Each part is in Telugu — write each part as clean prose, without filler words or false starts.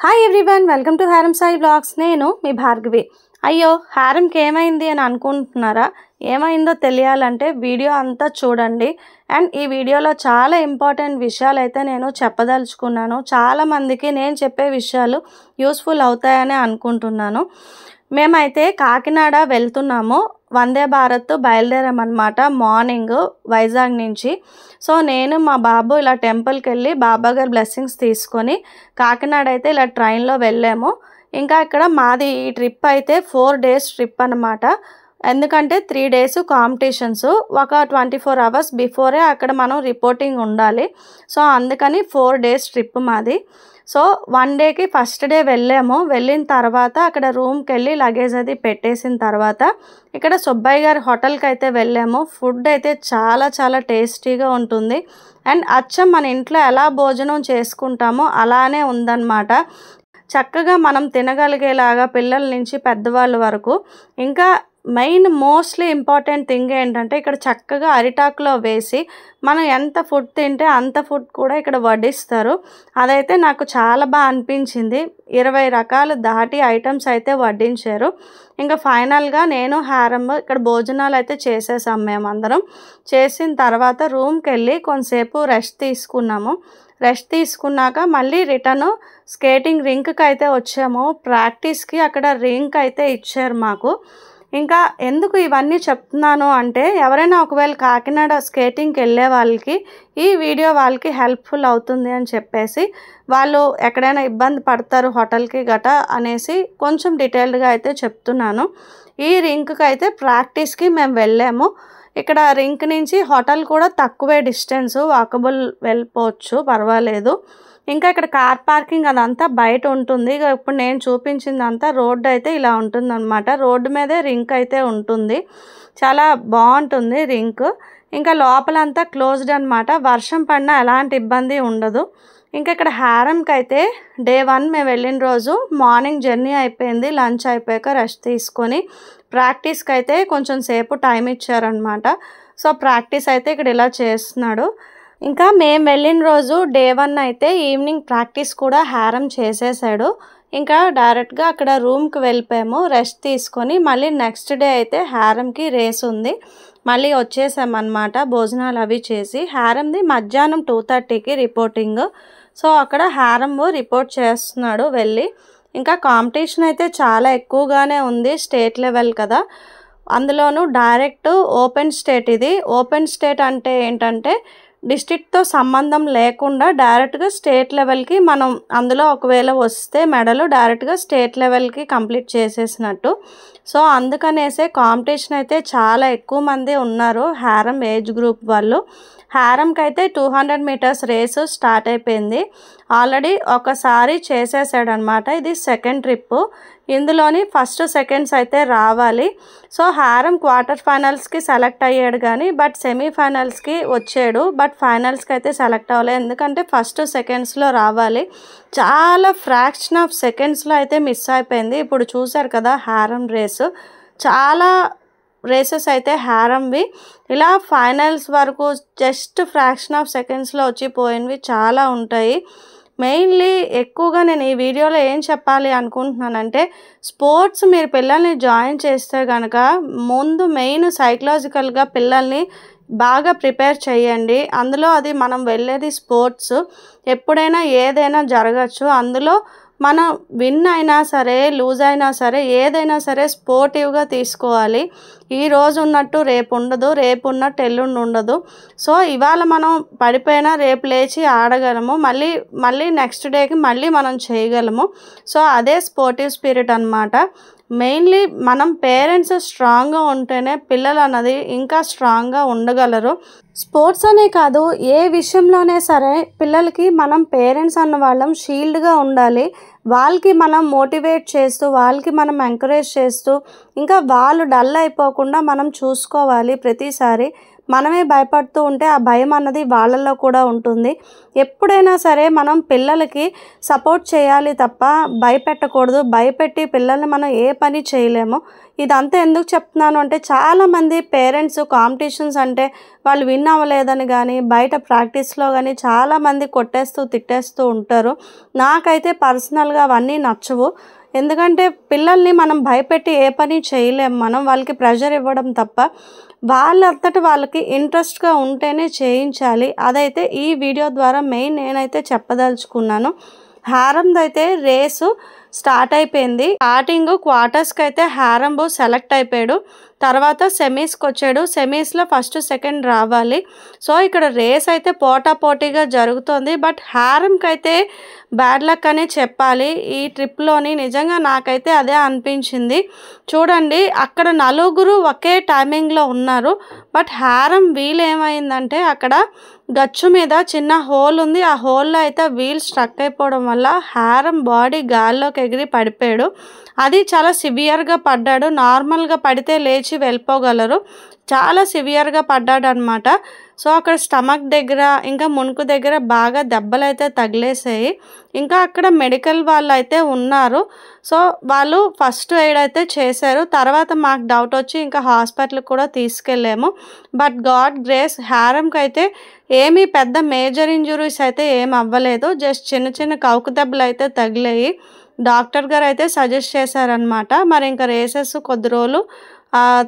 హాయ్ ఎవ్రీవన్, వెల్కమ్ టు హారం సాయి బ్లాగ్స్. నేను మీ భార్గవి. అయ్యో, హారంకి ఏమైంది అని అనుకుంటున్నారా? ఏమైందో తెలియాలంటే వీడియో అంతా చూడండి. అండ్ ఈ వీడియోలో చాలా ఇంపార్టెంట్ విషయాలు అయితే నేను చెప్పదలుచుకున్నాను. చాలామందికి నేను చెప్పే విషయాలు యూస్ఫుల్ అవుతాయని అనుకుంటున్నాను. మేమైతే కాకినాడ వెళ్తున్నాము. వందే భారత్ బయలుదేరామన్నమాట మార్నింగ్ వైజాగ్ నుంచి. సో నేను మా బాబు ఇలా టెంపుల్కి వెళ్ళి బాబా గారి బ్లెస్సింగ్స్ తీసుకొని కాకినాడ అయితే ఇలా ట్రైన్లో వెళ్ళాము. ఇంకా ఇక్కడ మాది ఈ ట్రిప్ అయితే 4 days ట్రిప్ అనమాట. ఎందుకంటే 3 days కాంపిటీషన్స్, ఒక 24 hours బిఫోరే అక్కడ మనం రిపోర్టింగ్ ఉండాలి. సో అందుకని 4 days ట్రిప్ మాది. సో 1 dayకి ఫస్ట్ డే వెళ్ళాము. వెళ్ళిన తర్వాత అక్కడ రూమ్కి వెళ్ళి లగేజ్ అది పెట్టేసిన తర్వాత ఇక్కడ సుబ్బయ్య గారి హోటల్కి అయితే వెళ్ళాము. ఫుడ్ అయితే చాలా చాలా టేస్టీగా ఉంటుంది. అండ్ అచ్చం మన ఇంట్లో ఎలా భోజనం చేసుకుంటామో అలానే ఉందన్నమాట. చక్కగా మనం తినగలిగేలాగా పిల్లల నుంచి పెద్దవాళ్ళ వరకు. ఇంకా మెయిన్ మోస్ట్లీ ఇంపార్టెంట్ థింగ్ ఏంటంటే ఇక్కడ చక్కగా అరిటాకులో వేసి మనం ఎంత ఫుడ్ తింటే అంత ఫుడ్ కూడా ఇక్కడ వడ్డిస్తారు. అదైతే నాకు చాలా బాగా అనిపించింది. 20 రకాలు దాటి ఐటమ్స్ అయితే వడ్డించారు. ఇంకా ఫైనల్గా నేను హారం ఇక్కడ భోజనాలు అయితే చేసేసాం మేమందరం. చేసిన తర్వాత రూమ్కి వెళ్ళి కొంతసేపు రెస్ట్ తీసుకున్నాము. రెస్ట్ తీసుకున్నాక మళ్ళీ రిటర్న్ స్కేటింగ్ రింక్కి అయితే వచ్చాము. ప్రాక్టీస్కి అక్కడ రింక్ అయితే ఇచ్చారు మాకు. ఇంకా ఎందుకు ఇవన్నీ చెప్తున్నాను అంటే ఎవరైనా ఒకవేళ కాకినాడ స్కేటింగ్కి వెళ్ళే వాళ్ళకి ఈ వీడియో వాళ్ళకి హెల్ప్ఫుల్ అవుతుంది అని చెప్పేసి, వాళ్ళు ఎక్కడైనా ఇబ్బంది పడతారు హోటల్కి గట అనేసి కొంచెం డీటెయిల్డ్గా అయితే చెప్తున్నాను. ఈ రింక్కి అయితే ప్రాక్టీస్కి మేము వెళ్ళాము. ఇక్కడ రింక్ నుంచి హోటల్ కూడా తక్కువే డిస్టెన్స్, వాకబుల్ వెళ్ళిపోవచ్చు, పర్వాలేదు. ఇంకా ఇక్కడ కార్ పార్కింగ్ అదంతా బయట ఉంటుంది. ఇప్పుడు నేను చూపించిందంతా రోడ్డు అయితే ఇలా ఉంటుందన్నమాట. రోడ్డు మీదే రింక్ అయితే ఉంటుంది. చాలా బాగుంటుంది రింక్. ఇంకా లోపలంతా క్లోజ్డ్ అనమాట. వర్షం పడినా ఎలాంటి ఇబ్బంది ఉండదు. ఇంకా ఇక్కడ హారంకి అయితే డే 1 మేము వెళ్ళిన రోజు మార్నింగ్ జర్నీ అయిపోయింది. లంచ్ అయిపోయాక రెస్ట్ తీసుకొని ప్రాక్టీస్కి అయితే కొంచెం సేపు టైం ఇచ్చారనమాట. సో ప్రాక్టీస్ అయితే ఇక్కడ ఇలా చేస్తున్నాడు. ఇంకా మేము వెళ్ళిన రోజు డే 1 అయితే ఈవినింగ్ ప్రాక్టీస్ కూడా హారం చేసేసాడు. ఇంకా డైరెక్ట్గా అక్కడ రూమ్కి వెళ్ళిపోయాము. రెస్ట్ తీసుకొని మళ్ళీ నెక్స్ట్ డే అయితే హారంకి రేస్ ఉంది. మళ్ళీ వచ్చేసామన్నమాట భోజనాలు అవి చేసి. హారంది మధ్యాహ్నం 2:30కి రిపోర్టింగ్. సో అక్కడ హారం రిపోర్ట్ చేస్తున్నాడు వెళ్ళి. ఇంకా కాంపిటీషన్ అయితే చాలా ఎక్కువగానే ఉంది. స్టేట్ లెవెల్ కదా, అందులోనూ డైరెక్ట్ ఓపెన్ స్టేట్. ఇది ఓపెన్ స్టేట్ అంటే ఏంటంటే డిస్ట్రిక్ట్తో సంబంధం లేకుండా డైరెక్ట్గా స్టేట్ లెవెల్కి మనం అందులో ఒకవేళ వస్తే మెడలు డైరెక్ట్గా స్టేట్ లెవెల్కి కంప్లీట్ చేసేసినట్టు. సో అందుకనేసే కాంపిటీషన్ అయితే చాలా ఎక్కువ మంది ఉన్నారు హారం ఏజ్ గ్రూప్ వాళ్ళు. హారంకి అయితే 200 meters రేసు స్టార్ట్ అయిపోయింది. ఆల్రెడీ ఒకసారి చేసేసాడనమాట. ఇది సెకండ్ ట్రిప్. ఇందులోని ఫస్ట్ సెకండ్స్ అయితే రావాలి. సో హారం క్వార్టర్ ఫైనల్స్కి సెలెక్ట్ అయ్యాడు కానీ బట్ సెమీఫైనల్స్కి వచ్చాడు. బట్ ఫైనల్స్కి అయితే సెలెక్ట్ అవ్వలేదు. ఎందుకంటే ఫస్ట్ సెకండ్స్లో రావాలి. చాలా ఫ్రాక్షన్ ఆఫ్ సెకండ్స్లో అయితే మిస్ అయిపోయింది. ఇప్పుడు చూసారు కదా హారం రేసు. చాలా రేసెస్ అయితే హారంవి ఇలా ఫైనల్స్ వరకు జస్ట్ ఫ్రాక్షన్ ఆఫ్ సెకండ్స్లో వచ్చిపోయినవి చాలా ఉంటాయి. మెయిన్లీ ఎక్కువగా నేను ఈ వీడియోలో ఏం చెప్పాలి అనుకుంటున్నానంటే, స్పోర్ట్స్ మీరు పిల్లల్ని జాయిన్ చేస్తే కనుక ముందు మెయిన్ సైకలాజికల్గా పిల్లల్ని బాగా ప్రిపేర్ చేయండి. అందులో అది మనం వెళ్ళేది స్పోర్ట్స్, ఎప్పుడైనా ఏదైనా జరగచ్చు. అందులో మనం విన్ అయినా సరే లూజ్ అయినా సరే ఏదైనా సరే స్పోర్టివ్గా తీసుకోవాలి. ఈ రోజు ఉన్నట్టు రేపు ఉండదు, రేపు ఉన్నట్టు ఎల్లుండి ఉండదు. సో ఇవాళ మనం పడిపోయినా రేపు లేచి ఆడగలము, మళ్ళీ నెక్స్ట్ డేకి మళ్ళీ మనం చేయగలము. సో అదే స్పోర్టివ్ స్పిరిట్ అన్నమాట. మెయిన్లీ మనం పేరెంట్స్ స్ట్రాంగ్గా ఉంటేనే పిల్లలు అన్నది ఇంకా స్ట్రాంగ్గా ఉండగలరు. స్పోర్ట్స్ అనే కాదు, ఏ విషయంలోనే సరే పిల్లలకి మనం పేరెంట్స్ అన్న వాళ్ళం షీల్డ్గా ఉండాలి. వాళ్ళకి మనం మోటివేట్ చేస్తూ, వాళ్ళకి మనం ఎంకరేజ్ చేస్తూ, ఇంకా వాళ్ళు డల్ అయిపోకుండా మనం చూసుకోవాలి. ప్రతిసారి మనమే భయపడుతూ ఉంటే ఆ భయం అన్నది వాళ్ళల్లో కూడా ఉంటుంది. ఎప్పుడైనా సరే మనం పిల్లలకి సపోర్ట్ చేయాలి తప్ప భయపెట్టకూడదు. భయపెట్టి పిల్లల్ని మనం ఏ పని చేయలేము. ఇదంతా ఎందుకు చెప్తున్నాను అంటే చాలామంది పేరెంట్స్ కాంపిటీషన్స్ అంటే వాళ్ళు విన్ అవ్వలేదని కానీ బయట ప్రాక్టీస్లో కానీ చాలామంది కొట్టేస్తూ తిట్టేస్తూ ఉంటారు. నాకైతే పర్సనల్గా అవన్నీ నచ్చవు. ఎందుకంటే పిల్లల్ని మనం భయపెట్టి ఏ పని చేయలేము. మనం వాళ్ళకి ప్రెషర్ ఇవ్వడం తప్ప వాళ్ళంతట వాళ్ళకి ఇంట్రెస్ట్గా ఉంటేనే చేయించాలి. అదైతే ఈ వీడియో ద్వారా మెయిన్ నేనైతే చెప్పదలుచుకున్నాను. హారంది అయితే రేసు స్టార్ట్ అయిపోయింది. స్టార్టింగ్ క్వార్టర్స్కి అయితే హారంబు సెలెక్ట్ అయిపోయాడు. తర్వాత సెమీస్కి వచ్చాడు. సెమీస్లో ఫస్ట్ సెకండ్ రావాలి. సో ఇక్కడ రేస్ అయితే పోటాపోటీగా జరుగుతుంది. బట్ హారంకి అయితే బ్యాడ్ లక్ అనే చెప్పాలి. ఈ ట్రిప్లోని నిజంగా నాకైతే అదే అనిపించింది. చూడండి అక్కడ నలుగురు ఒకే టైమింగ్లో ఉన్నారు. బట్ హారం వీల్ ఏమైందంటే అక్కడ గచ్చు మీద చిన్న హోల్ ఉంది. ఆ హోల్లో అయితే వీల్ స్ట్రక్ అయిపోవడం వల్ల హారం బాడీ గాల్లోకి ఎగిరి పడిపోయాడు. అది చాలా సివియర్గా పడ్డాడు. నార్మల్గా పడితే లేచి వెళ్ళిపోగలరు. చాలా సివియర్గా పడ్డాడు అనమాట. సో అక్కడ స్టమక్ దగ్గర ఇంకా మునుకు దగ్గర బాగా దెబ్బలు అయితే తగిలేసాయి. ఇంకా అక్కడ మెడికల్ వాళ్ళు అయితే ఉన్నారు. సో వాళ్ళు ఫస్ట్ ఎయిడ్ అయితే చేశారు. తర్వాత మాకు డౌట్ వచ్చి ఇంకా హాస్పిటల్కి కూడా తీసుకెళ్ళాము. బట్ గాడ్ గ్రేస్ హారంకి అయితే ఏమీ పెద్ద మేజర్ ఇంజురీస్ అయితే ఏమి అవ్వలేదు. జస్ట్ చిన్న చిన్న కౌకు దెబ్బలు అయితే తగిలాయి. డాక్టర్ గారు అయితే సజెస్ట్ చేశారనమాట, మరి ఇంకా రేసెస్ కొద్ది రోజులు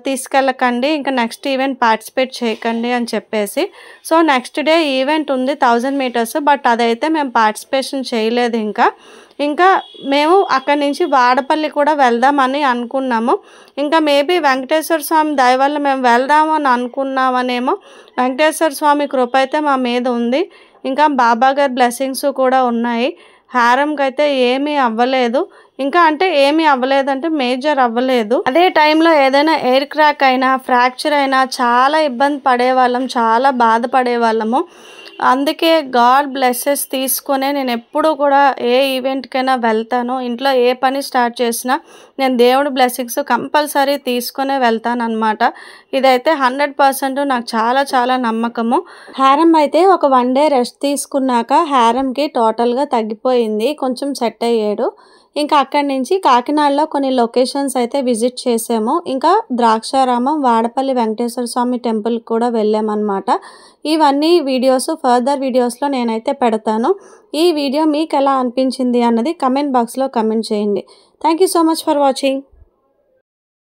తీసుకెళ్ళకండి, ఇంకా నెక్స్ట్ ఈవెంట్ పార్టిసిపేట్ చేయకండి అని చెప్పేసి. సో నెక్స్ట్ డే ఈవెంట్ ఉంది 1000 మీటర్స్. బట్ అదైతే మేము పార్టిసిపేషన్ చేయలేదు. ఇంకా మేము అక్కడి నుంచి వాడపల్లి కూడా వెళ్దామని అనుకున్నాము. ఇంకా మేబీ వెంకటేశ్వర స్వామి దయ వల్ల మేము వెళ్దాము అని అనుకున్నామనేమో. వెంకటేశ్వర స్వామి కృప అయితే మా మీద ఉంది. ఇంకా బాబా గారి బ్లెస్సింగ్స్ కూడా ఉన్నాయి. హారంకి అయితే ఏమీ అవ్వలేదు. ఇంకా అంటే ఏమీ అవ్వలేదంటే మేజర్ అవ్వలేదు. అదే టైంలో ఏదైనా ఎయిర్ క్రాక్ అయినా ఫ్రాక్చర్ అయినా చాలా ఇబ్బంది పడేవాళ్ళం, చాలా బాధపడేవాళ్ళము. అందుకే గాడ్ బ్లెస్సెస్ తీసుకునే నేను ఎప్పుడూ కూడా ఏ ఈవెంట్కైనా వెళ్తాను. ఇంట్లో ఏ పని స్టార్ట్ చేసినా నేను దేవుడి బ్లెస్సింగ్స్ కంపల్సరీ తీసుకునే వెళ్తాను అనమాట. ఇదైతే 100% నాకు చాలా చాలా నమ్మకము. హారం అయితే ఒక 1 డే రెస్ట్ తీసుకున్నాక హారంకి టోటల్గా తగ్గిపోయింది, కొంచెం సెట్ అయ్యాడు. ఇంకా అక్కడి నుంచి కాకినాడలో కొన్ని లొకేషన్స్ అయితే విజిట్ చేసాము. ఇంకా ద్రాక్షారామం, వాడపల్లి వెంకటేశ్వర స్వామి టెంపుల్కి కూడా వెళ్ళామన్నమాట. ఇవన్నీ వీడియోస్ ఫర్దర్ వీడియోస్లో నేనైతే పెడతాను. ఈ వీడియో మీకు ఎలా అనిపించింది అన్నది కమెంట్ బాక్స్లో కమెంట్ చేయండి. Thank you so much for watching.